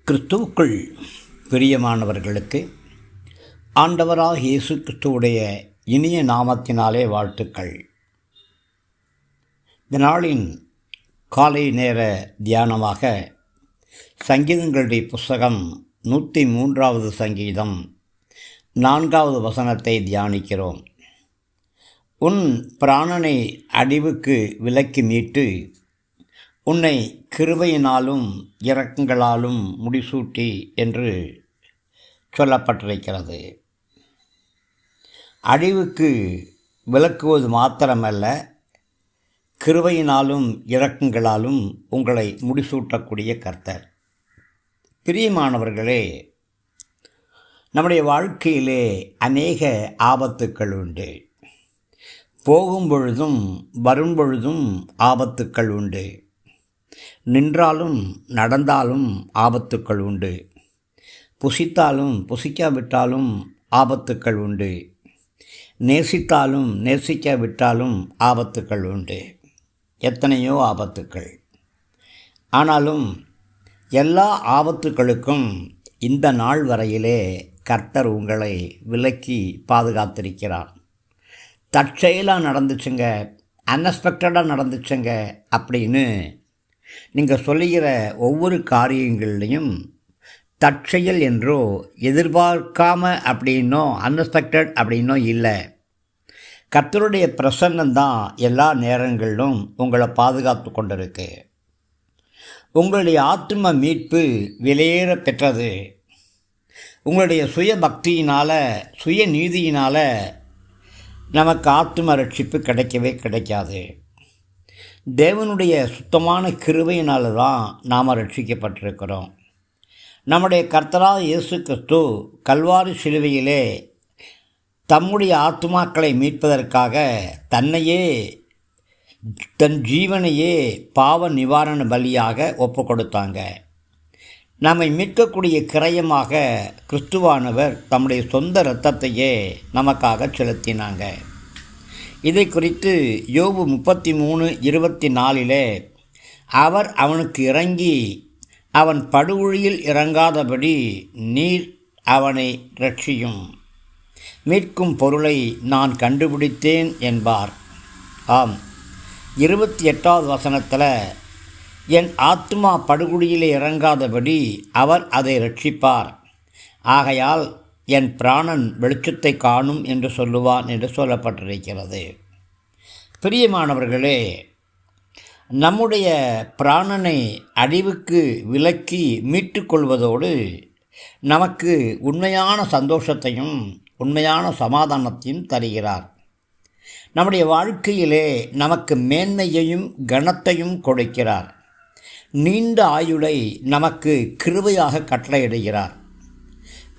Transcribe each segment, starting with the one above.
கிறிஸ்துவுக்குள் பிரியமானவர்களுக்கு ஆண்டவராக இயேசு கிறிஸ்துவுடைய இனிய நாமத்தினாலே வாழ்த்துக்கள். இந்த நாளின் காலை நேர தியானமாக சங்கீதங்களுடைய புஸ்தகம் 103வது சங்கீதம் 4வது வசனத்தை தியானிக்கிறோம். உன் பிராணனை அழிவுக்கு விலக்கி மீட்டு உன்னை கிருபையினாலும் இரக்கங்களாலும் முடிசூட்டி என்று சொல்லப்பட்டிருக்கிறது. அழிவுக்கு விலக்குவது மாத்திரமல்ல, கிருபையினாலும் இரக்கங்களாலும் உங்களை முடிசூட்டக்கூடிய கர்த்தர். பிரியமானவர்களே, நம்முடைய வாழ்க்கையிலே அநேக ஆபத்துக்கள் உண்டு. போகும் பொழுதும் வரும் பொழுதும் ஆபத்துக்கள் உண்டு. நின்றாலும் நடந்தாலும் ஆபத்துக்கள் உண்டு. புசித்தாலும் புசிக்காவிட்டாலும் ஆபத்துக்கள் உண்டு. நேசித்தாலும் நேசிக்காவிட்டாலும் ஆபத்துக்கள் உண்டு. எத்தனையோ ஆபத்துக்கள். ஆனாலும் எல்லா ஆபத்துக்களுக்கும் இந்த நாள் வரையிலே கர்த்தர் உங்களை விலக்கி பாதுகாத்திருக்கிறார். தற்செயலாக நடந்துச்சுங்க, அன்எக்ஸ்பெக்டடாக நடந்துச்சுங்க அப்படின்னு நீங்கள் சொல்லுகிற ஒவ்வொரு காரியங்கள்லையும் தற்செயல் என்றோ எதிர்பார்க்காம அப்படின்னோ அன்எக்ஸ்பெக்டட் அப்படின்னோ இல்லை. கர்த்தருடைய பிரசன்னம்தான் எல்லா நேரங்களிலும் உங்களை பாதுகாத்து கொண்டிருக்கு. உங்களுடைய ஆத்ம மீட்பு விலையேற பெற்றது. உங்களுடைய சுய பக்தியினால் சுய நீதியினால் நமக்கு ஆத்ம ரட்சிப்பு கிடைக்கவே கிடைக்காது. தேவனுடைய சுத்தமான கிருபையினால தான் நாம் ரட்சிக்கப்பட்டிருக்கிறோம். நம்முடைய கர்த்தராக இயேசு கிறிஸ்து கல்வாரி சிலுவையிலே தம்முடைய ஆத்துமாக்களை மீட்பதற்காக தன்னையே தன் ஜீவனையே பாவ நிவாரண பலியாக ஒப்பு கொடுத்தாங்க. நம்மை மீட்கக்கூடிய கிரயமாக கிறிஸ்துவானவர் தம்முடைய சொந்த இரத்தத்தையே நமக்காக செலுத்தினாங்க. இதை குறித்து யோபு 33:24 அவர் அவனுக்கு இறங்கி அவன் படுகுழியில் இறங்காதபடி நீர் அவனை ரட்சியும், மீட்கும் பொருளை நான் கண்டுபிடித்தேன் என்பார். ஆம், 28வது வசனத்தில் என் ஆத்மா படுகுழியிலே இறங்காதபடி அவர் அதை ரட்சிப்பார், ஆகையால் என் பிராணன் வெளிச்சத்தை காணும் என்று சொல்லுவான் என்று சொல்லப்பட்டிருக்கிறது. பிரியமானவர்களே, நம்முடைய பிராணனை அழிவுக்கு விலக்கி மீட்டுக்கொள்வதோடு நமக்கு உண்மையான சந்தோஷத்தையும் உண்மையான சமாதானத்தையும் தருகிறார். நம்முடைய வாழ்க்கையிலே நமக்கு மேன்மையையும் கனத்தையும் கொடுக்கிறார். நீண்ட ஆயுளை நமக்கு கிருபையாக கட்டளையிடுகிறார்.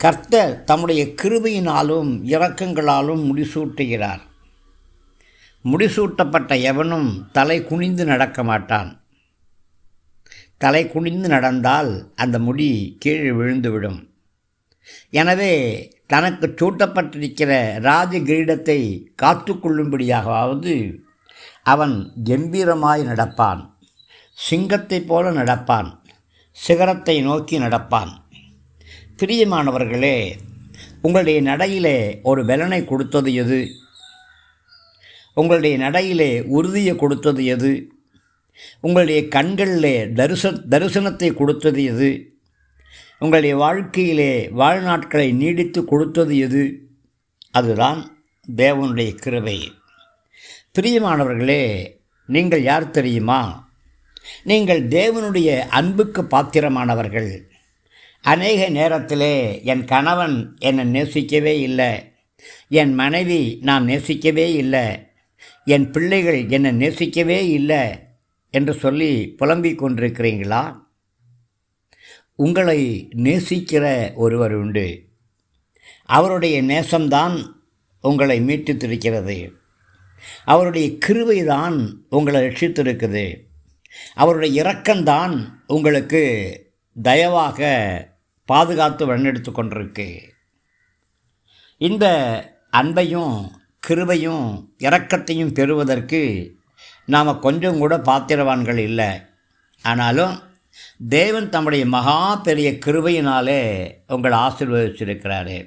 கர்த்தர் தம்முடைய கிருபையினாலும் இரக்கங்களாலும் முடிசூட்டுகிறார். முடிசூட்டப்பட்ட எவனும் தலை குனிந்து நடக்க மாட்டான். தலை குனிந்து நடந்தால் அந்த முடி கீழே விழுந்துவிடும். எனவே தனக்கு சூட்டப்பட்டிருக்கிற ராஜ கிரீடத்தை காத்து கொள்ளும்படியாகவாவது அவன் கம்பீரமாய் நடப்பான். சிங்கத்தைப் போல நடப்பான். சிகரத்தை நோக்கி நடப்பான். பிரியமானவர்களே, உங்களுடைய நடையிலே ஒரு பலனை கொடுத்தது எது? உங்களுடைய நடையிலே உறுதியை கொடுத்தது எது? உங்களுடைய கண்களிலே தரிசனத்தை கொடுத்தது எது? உங்களுடைய வாழ்க்கையிலே வாழ்நாட்களை நீடித்து கொடுத்தது எது? அதுதான் தேவனுடைய கிருபை. பிரியமானவர்களே, நீங்கள் யார் தெரியுமா? நீங்கள் தேவனுடைய அன்புக்கு பாத்திரமானவர்கள். அநேக நேரத்திலே என் கணவன் என்னை நேசிக்கவே இல்லை, என் மனைவி நான் நேசிக்கவே இல்லை, என் பிள்ளைகள் என்னை நேசிக்கவே இல்லை என்று சொல்லி புலம்பிக் கொண்டிருக்கிறீங்களா? உங்களை நேசிக்கிற ஒருவர் உண்டு. அவருடைய நேசம்தான் உங்களை மீட்டுத்திருக்கிறது. அவருடைய கிருபைதான் உங்களை ரட்சித்திருக்குது. அவருடைய இரக்கம்தான் உங்களுக்கு தயவாக பாதுகாத்து வழிநடத்து கொண்டிருக்கு. இந்த அன்பையும் கிருபையும் இரக்கத்தையும் பெறுவதற்கு நாம் கொஞ்சம் கூட பாத்திரவான்கள் இல்லை. ஆனாலும் தேவன் தம்முடைய மகா பெரிய கிருபையினாலே உங்களை ஆசீர்வதிச்சிருக்கிறாரு.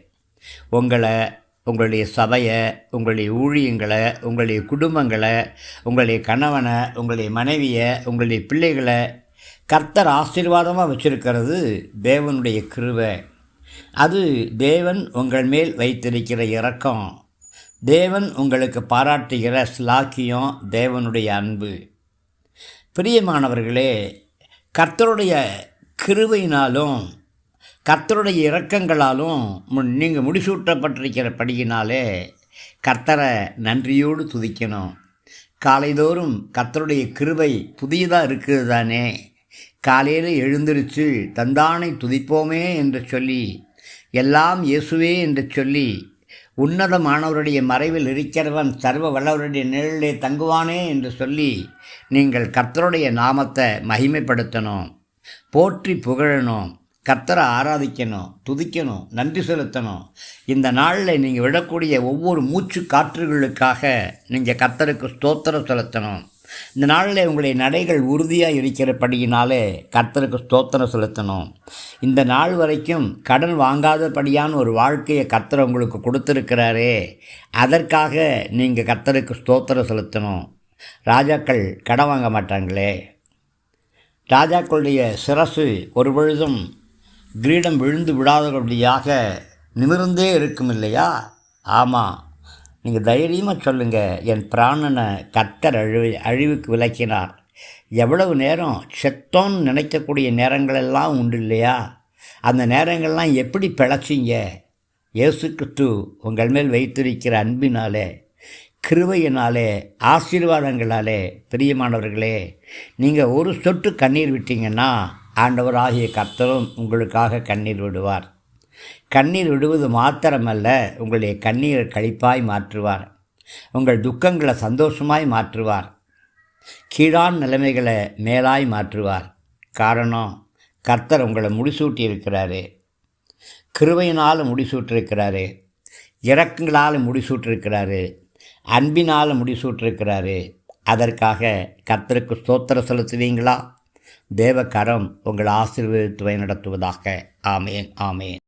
உங்களுடைய சபையை, உங்களுடைய ஊழியங்களை, உங்களுடைய குடும்பங்களை, உங்களுடைய கணவனை, உங்களுடைய மனைவியை, உங்களுடைய பிள்ளைகளை கர்த்தர் ஆசீர்வாதமாக வச்சிருக்கிறது தேவனுடைய கிருபை. அது தேவன் உங்கள் மேல் வைத்திருக்கிற இரக்கம், தேவன் உங்களுக்கு பாராட்டுகிற ஸ்லாக்கியம், தேவனுடைய அன்பு. பிரியமானவர்களே, கர்த்தருடைய கிருபையினாலும் கர்த்தருடைய இரக்கங்களாலும் நீங்கள் முடிசூட்டப்பட்டிருக்கிறபடியினாலே கர்த்தரை நன்றியோடு துதிக்கணும். காலைதோறும் கர்த்தருடைய கிருபை புதியதாக இருக்குது தானே. காலையில் எழுந்திருச்சு தந்தானை துதிப்போமே என்று சொல்லி, எல்லாம் இயேசுவே என்று சொல்லி, உன்னதமானவருடைய மறைவில் இருக்கிறவன் சர்வ வல்லவருடைய நிழலிலே தங்குவானே என்று சொல்லி நீங்கள் கர்த்தருடைய நாமத்தை மகிமைப்படுத்தணும், போற்றி புகழணும், கர்த்தரை ஆராதிக்கணும், துதிக்கணும், நன்றி செலுத்தணும். இந்த நாளில் நீங்கள் விடக்கூடிய ஒவ்வொரு மூச்சு காற்றுகளுக்காக நீங்கள் கர்த்தருக்கு ஸ்தோத்திரம் செலுத்தணும். இந்த நாளில் உங்களுடைய நடைகள் உறுதியாக இருக்கிறபடியினாலே கர்த்தருக்கு ஸ்தோத்திரம் செலுத்தணும். இந்த நாள் வரைக்கும் கடன் வாங்காதபடியான ஒரு வாழ்க்கையை கர்த்தர் உங்களுக்கு கொடுத்துருக்கிறாரே, அதற்காக நீங்கள் கர்த்தருக்கு ஸ்தோத்திரம் செலுத்தணும். ராஜாக்கள் கடன் வாங்க மாட்டாங்களே. ராஜாக்களுடைய சிரசு ஒரு பொழுதும் கிரீடம் விழுந்து விடாதபடியாக நிமிர்ந்தே இருக்கும் இல்லையா? ஆமாம், நீங்கள் தைரியமாக சொல்லுங்கள், என் பிராணனை கர்த்தர் அழிவுக்கு விலக்கினார். எவ்வளவு நேரம் செத்தோன்னு நினைக்கக்கூடிய நேரங்களெல்லாம் உண்டு இல்லையா? அந்த நேரங்கள்லாம் எப்படி பிழைச்சிங்க? இயேசு கிறிஸ்து உங்கள் மேல் வைத்திருக்கிற அன்பினாலே, கிருபையினாலே, ஆசீர்வாதங்களாலே. பிரியமானவர்களே, நீங்கள் ஒரு சொட்டு கண்ணீர் விட்டீங்கன்னா ஆண்டவராகிய கர்த்தரும் உங்களுக்காக கண்ணீர் விடுவார். கண்ணீர் விடுவது மாத்திரமல்ல, உங்களுடைய கண்ணீரை களிப்பாய் மாற்றுவார், உங்கள் துக்கங்களை சந்தோஷமாய் மாற்றுவார், கீழான நிலைமைகளை மேலாய் மாற்றுவார். காரணம், கர்த்தர் உங்களை முடிசூட்டி இருக்கிறாரு. கிருபையினால் முடிசூட்டிருக்கிறாரு, இரக்கங்களால் முடிசூட்டிருக்கிறாரு, அன்பினால் முடிசூட்டிருக்கிறாரு. அதற்காக கர்த்தருக்கு ஸ்தோத்திரம் செலுத்துவீங்களா? தேவ கரம் உங்களை ஆசீர்வதித்து வழி நடத்துவதாக. ஆமேன், ஆமேன்.